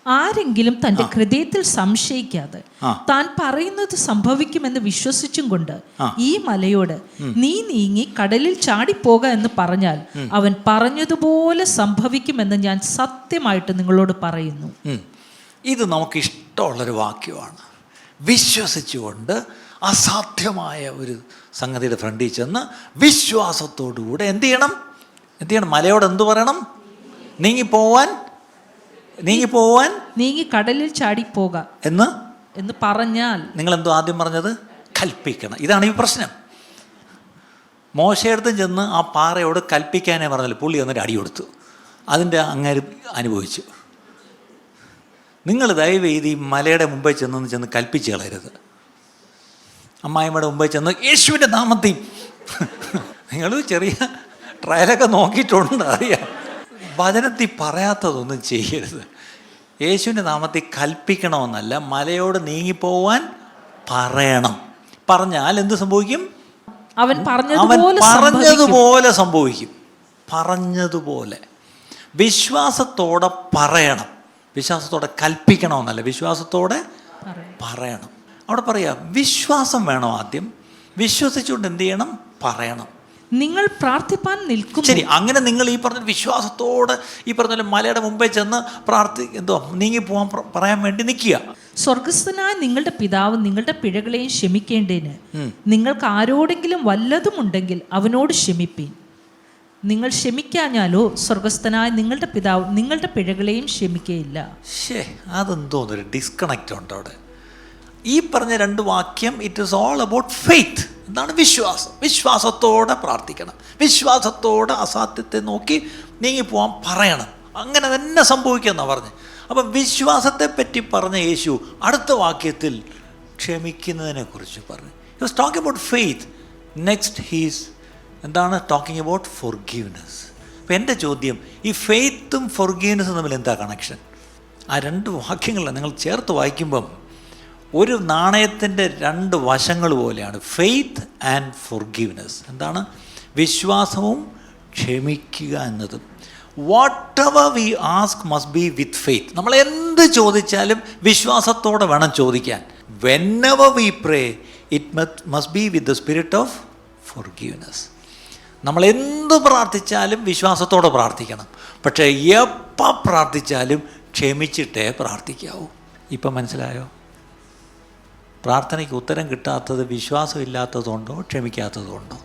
ആരെങ്കിലും തന്റെ ഹൃദയത്തിൽ സംശയിക്കാതെ താൻ പറയുന്നത് സംഭവിക്കുമെന്ന് വിശ്വസിച്ചും കൊണ്ട് ഈ മലയോട് നീ നീങ്ങി കടലിൽ ചാടിപ്പോക എന്ന് പറഞ്ഞാൽ അവൻ പറഞ്ഞതുപോലെ സംഭവിക്കുമെന്ന് ഞാൻ സത്യമായിട്ട് നിങ്ങളോട് പറയുന്നു. ഇത് നമുക്ക് ഇഷ്ടമുള്ളൊരു വാക്യമാണ്. വിശ്വസിച്ചുകൊണ്ട് അസാധ്യമായ ഒരു സംഗതിയുടെ ഫ്രണ്ടിൽ ചെന്ന് വിശ്വാസത്തോടുകൂടെ എന്ത് ചെയ്യണം? മലയോട് എന്തു പറയണം? നീങ്ങി കടലിൽ ചാടിപ്പോക എന്ന് പറഞ്ഞാൽ നിങ്ങൾ എന്തോ ആദ്യം പറഞ്ഞത്? കൽപ്പിക്കണം. ഇതാണ് ഈ പ്രശ്നം. മോശയെടുത്തും ചെന്ന് ആ പാറയോട് കൽപ്പിക്കാനേ പറഞ്ഞാൽ പുള്ളി എന്നിട്ട് അടി കൊടുത്തു. അതിൻ്റെ അങ്ങേര് അനുഭവിച്ചു. നിങ്ങൾ ദയവ് ചെയ്ത് ഈ മലയുടെ മുമ്പിൽ ചെന്ന് കൽപ്പിച്ച് കളയരുത്. അമ്മായിമ്മയുടെ മുമ്പിൽ ചെന്ന് യേശുവിൻ്റെ നാമത്തിൽ നിങ്ങൾ ചെറിയ ട്രയലൊക്കെ നോക്കിയിട്ടുണ്ട്, അറിയാം. വചനത്തിൽ പറയാത്തതൊന്നും ചെയ്യരുത്. യേശുവിൻ്റെ നാമത്തിൽ കൽപ്പിക്കണമെന്നല്ല, മലയോട് നീങ്ങിപ്പോവാൻ പറയണം. പറഞ്ഞാൽ എന്ത് സംഭവിക്കും? അവൻ പറഞ്ഞതുപോലെ സംഭവിക്കും. പറഞ്ഞതുപോലെ വിശ്വാസത്തോടെ പറയണം. വിശ്വാസത്തോടെ കൽപ്പിക്കണമെന്നല്ല, വിശ്വാസത്തോടെ പറയണം. അവിടെ പറയാം, വിശ്വാസം വേണം. ആദ്യം വിശ്വസിച്ചുകൊണ്ട് എന്ത് ചെയ്യണം? പറയണം. നിങ്ങൾ പ്രാർത്ഥിപ്പാൻ നിൽക്കും. ശരി, അങ്ങനെ നിങ്ങൾ ഈ പറഞ്ഞ വിശ്വാസത്തോടെ ഈ പറഞ്ഞ മലയുടെ മുമ്പിൽ ചെന്ന് നീങ്ങി പോകാൻ പറയാൻ വേണ്ടി നിൽക്കുക. സ്വർഗസ്ഥനായ നിങ്ങളുടെ പിതാവ് നിങ്ങളുടെ പിഴകളെയും ക്ഷമിക്കേണ്ടതിന് നിങ്ങൾക്ക് ആരോടെങ്കിലും വല്ലതും ഉണ്ടെങ്കിൽ അവനോട് ക്ഷമിപ്പീൻ. നിങ്ങൾ ക്ഷമിക്കാഞ്ഞാലോ സ്വർഗസ്ഥനായ നിങ്ങളുടെ പിതാവ് നിങ്ങളുടെ പിഴകളെയും ക്ഷമിക്കുകയില്ല. അതെന്തോന്നൊരു ഡിസ്കണക്റ്റ് ഉണ്ട് അവിടെ. ഈ പറഞ്ഞ രണ്ട് വാക്യം, it is all about faith. എന്താണ്? വിശ്വാസം. വിശ്വാസത്തോടെ പ്രാർത്ഥിക്കണം. വിശ്വാസത്തോടെ അസാധ്യത്തെ നോക്കി നീങ്ങിപ്പോവാൻ പറയണം. അങ്ങനെ തന്നെ സംഭവിക്കുമെന്നാണ് പറഞ്ഞത്. അപ്പം വിശ്വാസത്തെ പറ്റി പറഞ്ഞ യേശു അടുത്ത വാക്യത്തിൽ ക്ഷമിക്കുന്നതിനെ കുറിച്ച് പറഞ്ഞു. He was talking about faith. Next he's എന്താണ് ടോക്കിംഗ് അബൌട്ട് ഫോർഗീവ്നെസ്. അപ്പം എൻ്റെ ചോദ്യം, ഈ ഫെയ്ത്തും ഫോർഗീവ്നെസ്സും തമ്മിൽ എന്താ കണക്ഷൻ? ആ രണ്ട് വാക്യങ്ങളാണ് നിങ്ങൾ ചേർത്ത് വായിക്കുമ്പം ഒരു നാണയത്തിൻ്റെ രണ്ട് വശങ്ങൾ പോലെയാണ് ഫെയ്ത്ത് ആൻഡ് ഫോർഗീവ്നെസ്. എന്താണ്? വിശ്വാസവും ക്ഷമിക്കുക എന്നതും. Whatever we ask must be with faith. നമ്മൾ എന്ത് ചോദിച്ചാലും വിശ്വാസത്തോടെ വേണം ചോദിക്കാൻ. Whenever we pray it must be with the spirit of forgiveness. നമ്മൾ എന്ത് പ്രാർത്ഥിച്ചാലും വിശ്വാസത്തോടെ പ്രാർത്ഥിക്കണം. പക്ഷേ എപ്പോൾ പ്രാർത്ഥിച്ചാലും ക്ഷമിച്ചിട്ടേ പ്രാർത്ഥിക്കാവൂ. ഇപ്പം മനസ്സിലായോ? പ്രാർത്ഥനയ്ക്ക് ഉത്തരം കിട്ടാത്തത് വിശ്വാസമില്ലാത്തതുകൊണ്ടോ ക്ഷമിക്കാത്തതുകൊണ്ടോ?